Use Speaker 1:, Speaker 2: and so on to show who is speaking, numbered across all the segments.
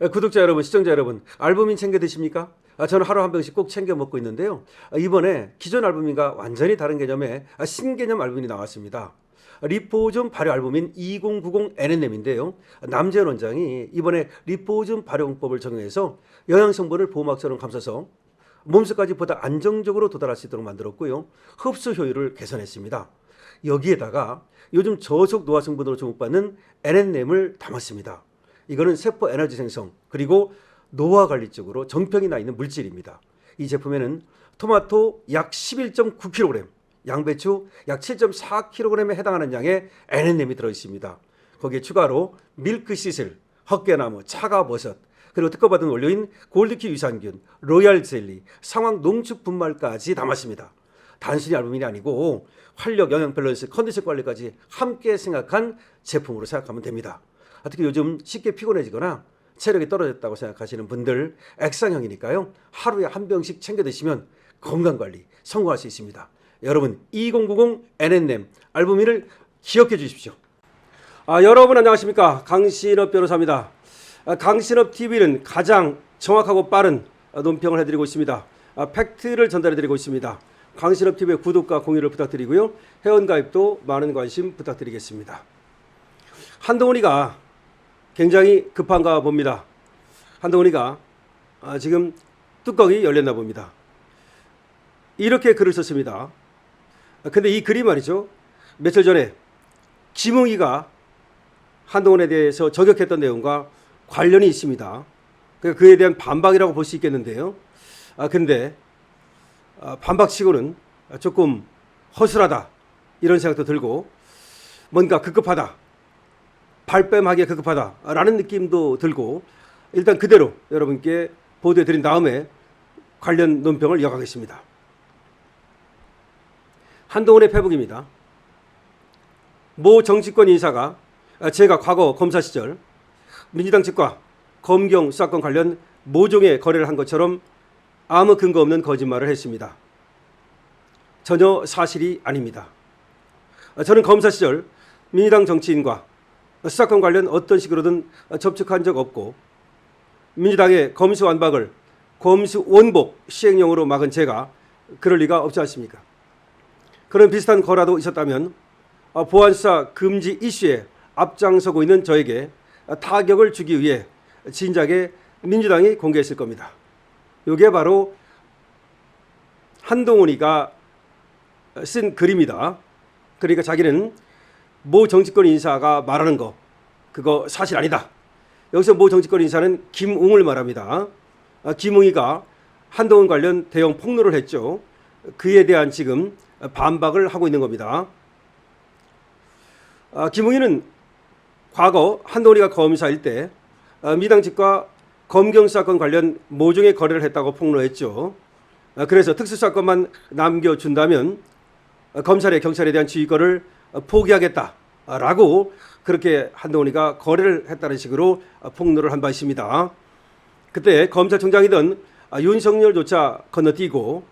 Speaker 1: 구독자 여러분, 시청자 여러분, 알부민 챙겨 드십니까? 저는 하루 한 병씩 꼭 챙겨 먹고 있는데요. 이번에 기존 알부민과 완전히 다른 개념의 신개념 알부민이 나왔습니다. 리포즘 발효 알부민 2090 NNM인데요. 남재현 원장이 이번에 리포즘 발효법을 적용해서 영양 성분을 보호막처럼 감싸서 몸속까지 보다 안정적으로 도달할 수 있도록 만들었고요. 흡수 효율을 개선했습니다. 여기에다가 요즘 저속 노화 성분으로 주목받는 NNM을 담았습니다. 이거는 세포 에너지 생성 그리고 노화 관리 쪽으로 정평이 나 있는 물질입니다. 이 제품에는 토마토 약 11.9kg, 양배추 약 7.4kg에 해당하는 양의 NNM이 들어있습니다. 거기에 추가로 밀크 시슬, 헛개나무, 차가버섯, 그리고 특허받은 원료인 골드키 유산균, 로얄 젤리, 상황 농축 분말까지 담았습니다. 단순히 알부민이 아니고 활력, 영양 밸런스, 컨디션 관리까지 함께 생각한 제품으로 생각하면 됩니다. 특히 요즘 쉽게 피곤해지거나 체력이 떨어졌다고 생각하시는 분들 액상형이니까요. 하루에 한 병씩 챙겨 드시면 건강관리 성공할 수 있습니다. 여러분 2090 NNM 알부민을 기억해 주십시오. 여러분 안녕하십니까. 강신업 변호사입니다. 강신업 TV는 가장 정확하고 빠른 논평을 해드리고 있습니다. 팩트를 전달해드리고 있습니다. 강신업 TV의 구독과 공유를 부탁드리고요. 회원가입도 많은 관심 부탁드리겠습니다. 한동훈이가 굉장히 급한가 봅니다. 한동훈이가 지금 뚜껑이 열렸나 봅니다. 이렇게 글을 썼습니다. 근데 이 글이 말이죠. 며칠 전에 김웅이가 한동훈에 대해서 저격했던 내용과 관련이 있습니다. 그에 대한 반박이라고 볼 수 있겠는데요. 근데 반박치고는 조금 허술하다 이런 생각도 들고 뭔가 급급하다. 발뺌하기에 급급하다라는 느낌도 들고 일단 그대로 여러분께 보도해드린 다음에 관련 논평을 이어가겠습니다. 한동훈의 페북입니다. 모 정치권 인사가 제가 과거 검사 시절 민주당 측과 검경 수사권 관련 모종의 거래를 한 것처럼 아무 근거 없는 거짓말을 했습니다. 전혀 사실이 아닙니다. 저는 검사 시절 민주당 정치인과 수사권 관련 어떤 식으로든 접촉한 적 없고 민주당의 검수완박을 검수원복 시행령으로 막은 제가 그럴 리가 없지 않습니까? 그런 비슷한 거라도 있었다면 보안수사 금지 이슈에 앞장서고 있는 저에게 타격을 주기 위해 진작에 민주당이 공개했을 겁니다. 이게 바로 한동훈이가 쓴 글입니다. 그러니까 자기는 모 정치권 인사가 말하는 거 그거 사실 아니다. 여기서 모 정치권 인사는 김웅을 말합니다. 김웅이가 한동훈 관련 대형 폭로를 했죠. 그에 대한 지금 반박을 하고 있는 겁니다. 김웅이는 과거 한동훈이가 검사일 때 민주당 측과 검경 수사권 관련 모종의 거래를 했다고 폭로했죠. 그래서 특수사건만 남겨준다면 검찰에 경찰에 대한 지휘권을 포기하겠다라고 그렇게 한동훈이가 거래를 했다는 식으로 폭로를 한 바 있습니다. 그때 검찰총장이던 윤석열조차 건너뛰고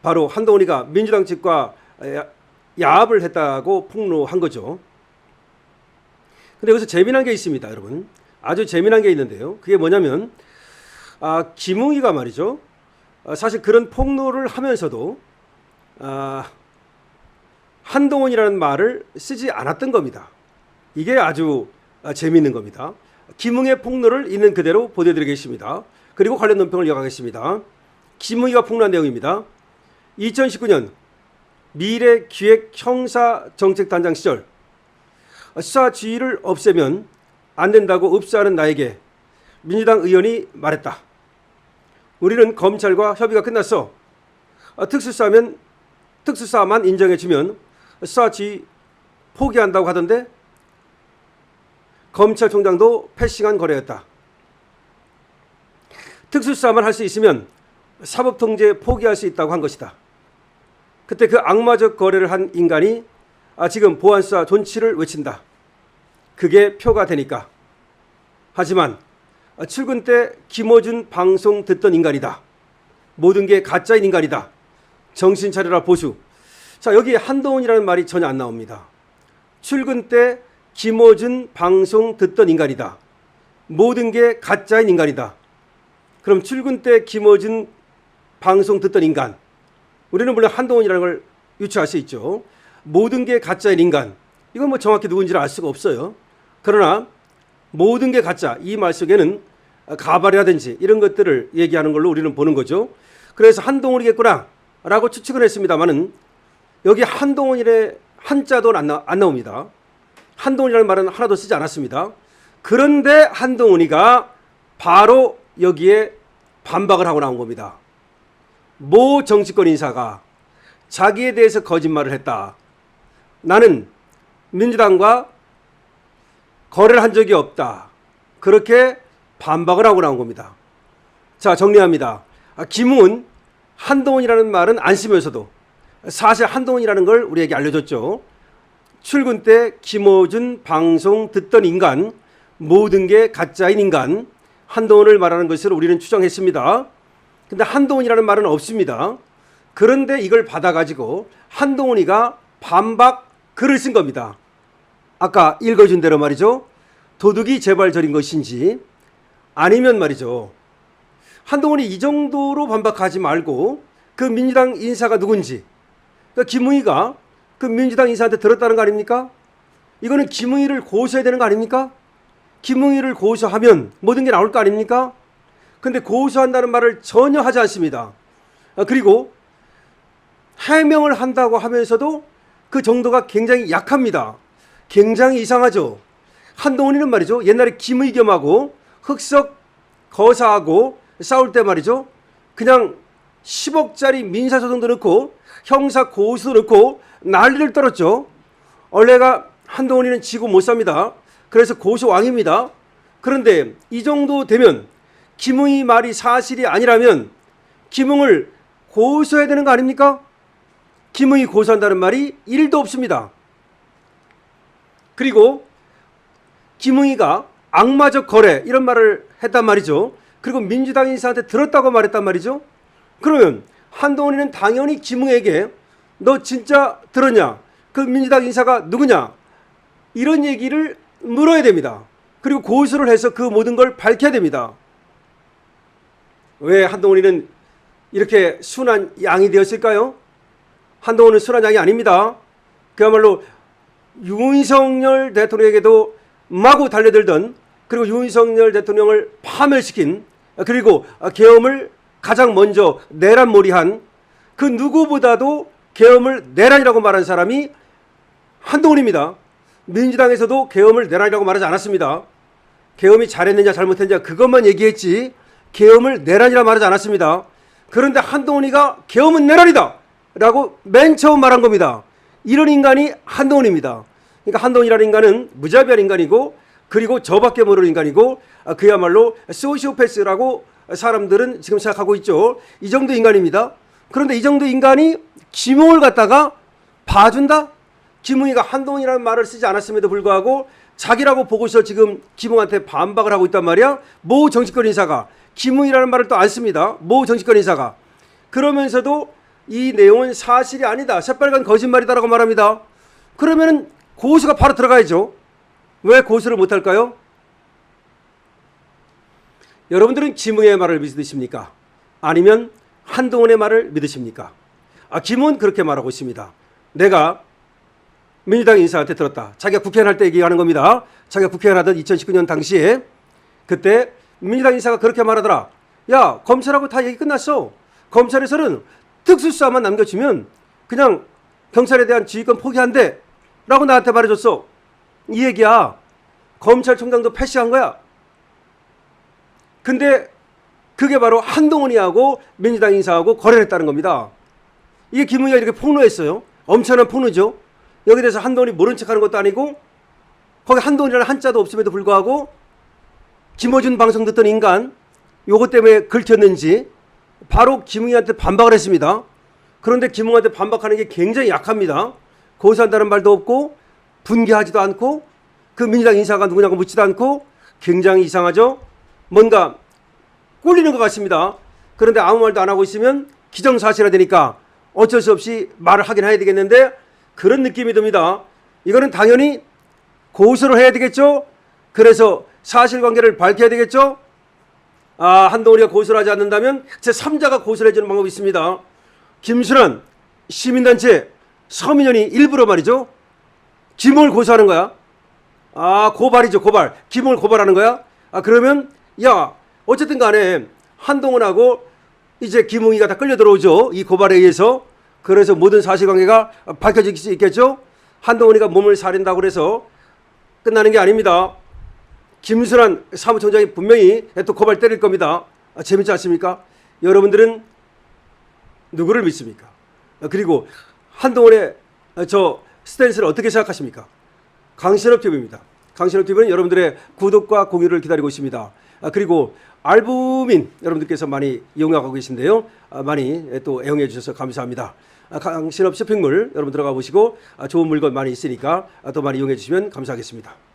Speaker 1: 바로 한동훈이가 민주당 측과 야합을 했다고 폭로한 거죠. 근데 여기서 재미난 게 있습니다, 여러분. 아주 재미난 게 있는데요. 그게 뭐냐면 김웅이가 말이죠. 사실 그런 폭로를 하면서도 한동훈이라는 말을 쓰지 않았던 겁니다. 이게 아주 재미있는 겁니다. 김웅의 폭로를 있는 그대로 보내드리겠습니다. 그리고 관련 논평을 이어가겠습니다. 김웅이가 폭로한 내용입니다. 2019년 미래기획형사정책단장 시절 수사 지휘를 없애면 안 된다고 읍사하는 나에게 민주당 의원이 말했다. 우리는 검찰과 협의가 끝났어. 특수사만 인정해주면 수사 지휘 포기한다고 하던데 검찰총장도 패싱한 거래였다. 특수사만 할 수 있으면 사법통제 포기할 수 있다고 한 것이다. 그때 그 악마적 거래를 한 인간이 지금 보안수사 존치를 외친다. 그게 표가 되니까. 하지만 출근 때 김어준 방송 듣던 인간이다. 모든 게 가짜인 인간이다. 정신 차려라 보수. 자, 여기 한동훈이라는 말이 전혀 안 나옵니다. 출근 때 김어준 방송 듣던 인간이다. 모든 게 가짜인 인간이다. 그럼 출근 때 김어준 방송 듣던 인간, 우리는 물론 한동훈이라는 걸 유추할 수 있죠. 모든 게 가짜인 인간, 이건 뭐 정확히 누군지를 알 수가 없어요. 그러나 모든 게 가짜, 이 말 속에는 가발이라든지 이런 것들을 얘기하는 걸로 우리는 보는 거죠. 그래서 한동훈이겠구나 라고 추측을 했습니다만은 여기 한동훈이의 한자도 안 나옵니다. 한동훈이라는 말은 하나도 쓰지 않았습니다. 그런데 한동훈이가 바로 여기에 반박을 하고 나온 겁니다. 모 정치권 인사가 자기에 대해서 거짓말을 했다. 나는 민주당과 거래를 한 적이 없다. 그렇게 반박을 하고 나온 겁니다. 자, 정리합니다. 김웅은 한동훈이라는 말은 안 쓰면서도 사실 한동훈이라는 걸 우리에게 알려줬죠. 출근 때 김어준 방송 듣던 인간, 모든 게 가짜인 인간, 한동훈을 말하는 것을 우리는 추정했습니다. 근데 한동훈이라는 말은 없습니다. 그런데 이걸 받아가지고 한동훈이가 반박 글을 쓴 겁니다. 아까 읽어준 대로 말이죠. 도둑이 제발 저린 것인지 아니면 말이죠. 한동훈이 이 정도로 반박하지 말고 그 민주당 인사가 누군지, 그러니까 김웅이가 그 민주당 인사한테 들었다는 거 아닙니까? 이거는 김웅이를 고소해야 되는 거 아닙니까? 김웅이를 고소하면 모든 게 나올 거 아닙니까? 근데 고소한다는 말을 전혀 하지 않습니다. 그리고 해명을 한다고 하면서도 그 정도가 굉장히 약합니다. 굉장히 이상하죠. 한동훈이는 말이죠. 옛날에 김의겸하고 흑석 거사하고 싸울 때 말이죠. 그냥 10억짜리 민사소송도 넣고 형사 고소도 넣고 난리를 떨었죠. 원래가 한동훈이는 지고 못 삽니다. 그래서 고소왕입니다. 그런데 이 정도 되면 김웅이 말이 사실이 아니라면 김웅을 고소해야 되는 거 아닙니까? 김웅이 고소한다는 말이 1도 없습니다. 그리고 김웅이가 악마적 거래 이런 말을 했단 말이죠. 그리고 민주당 인사한테 들었다고 말했단 말이죠. 그러면 한동훈이는 당연히 김웅에게 너 진짜 들었냐? 그 민주당 인사가 누구냐? 이런 얘기를 물어야 됩니다. 그리고 고소를 해서 그 모든 걸 밝혀야 됩니다. 왜 한동훈이는 이렇게 순한 양이 되었을까요? 한동훈은 순한 양이 아닙니다. 그야말로 윤석열 대통령에게도 마구 달려들던, 그리고 윤석열 대통령을 파멸시킨, 그리고 계엄을 가장 먼저 내란몰이한 그 누구보다도 계엄을 내란이라고 말한 사람이 한동훈입니다. 민주당에서도 계엄을 내란이라고 말하지 않았습니다. 계엄이 잘했느냐 잘못했느냐 그것만 얘기했지 계엄을 내란이라 말하지 않았습니다. 그런데 한동훈이가 계엄은 내란이다 라고 맨 처음 말한 겁니다. 이런 인간이 한동훈입니다. 그러니까 한동훈이라는 인간은 무자비한 인간이고, 그리고 저밖에 모르는 인간이고, 그야말로 소시오패스라고 사람들은 지금 생각하고 있죠. 이 정도 인간입니다. 그런데 이 정도 인간이 김웅을 갖다가 봐준다? 김웅이가 한동훈이라는 말을 쓰지 않았음에도 불구하고 자기라고 보고서 지금 김웅한테 반박을 하고 있단 말이야. 모 정치권 인사가 김웅이라는 말을 또 안 씁니다. 모 정치권 인사가. 그러면서도 이 내용은 사실이 아니다, 새빨간 거짓말이다라고 말합니다. 그러면 고소가 바로 들어가야죠. 왜 고소를 못할까요? 여러분들은 김웅의 말을 믿으십니까? 아니면 한동훈의 말을 믿으십니까? 김웅은 그렇게 말하고 있습니다. 내가 민주당 인사한테 들었다. 자기가 국회의원 할 때 얘기하는 겁니다. 자기가 국회의원 하던 2019년 당시에 그때 민주당 인사가 그렇게 말하더라. 야, 검찰하고 다 얘기 끝났어. 검찰에서는 특수수사만 남겨주면 그냥 경찰에 대한 지휘권 포기한대 라고 나한테 말해줬어. 이 얘기야. 검찰총장도 패시한 거야. 근데 그게 바로 한동훈이하고 민주당 인사하고 거래를 했다는 겁니다. 이게 김웅이가 이렇게 폭로했어요. 엄청난 폭로죠. 여기에 대해서 한동훈이 모른 척하는 것도 아니고, 거기 한동훈이라는 한자도 없음에도 불구하고 김어준 방송 듣던 인간 요것 때문에 긁혔는지 바로 김웅이한테 반박을 했습니다. 그런데 김웅한테 반박하는 게 굉장히 약합니다. 고소한다는 말도 없고 분개하지도 않고 그 민주당 인사가 누구냐고 묻지도 않고 굉장히 이상하죠. 뭔가 꼴리는 것 같습니다. 그런데 아무 말도 안 하고 있으면 기정사실화 되니까 어쩔 수 없이 말을 하긴 해야 되겠는데 그런 느낌이 듭니다. 이거는 당연히 고소를 해야 되겠죠. 그래서 사실관계를 밝혀야 되겠죠? 한동훈이가 고소를 하지 않는다면 제3자가 고소를 해주는 방법이 있습니다. 김순환 시민단체 서민현이 일부러 말이죠. 김을 고소하는 거야. 고발이죠, 고발. 김을 고발하는 거야. 그러면 야 어쨌든 간에 한동훈하고 이제 김웅이가 다 끌려 들어오죠. 이 고발에 의해서. 그래서 모든 사실관계가 밝혀질 수 있겠죠. 한동훈이가 몸을 사린다고 그래서 끝나는 게 아닙니다. 김순환 사무총장이 분명히 또 고발 때릴 겁니다. 재밌지 않습니까? 여러분들은 누구를 믿습니까? 그리고 한동훈의 저 스탠스를 어떻게 생각하십니까? 강신업 TV입니다. 강신업 TV는 여러분들의 구독과 공유를 기다리고 있습니다. 그리고 알부민 여러분들께서 많이 이용하고 계신데요. 많이 또 애용해 주셔서 감사합니다. 강신업 쇼핑몰 여러분 들어가 보시고 좋은 물건 많이 있으니까 또 많이 이용해 주시면 감사하겠습니다.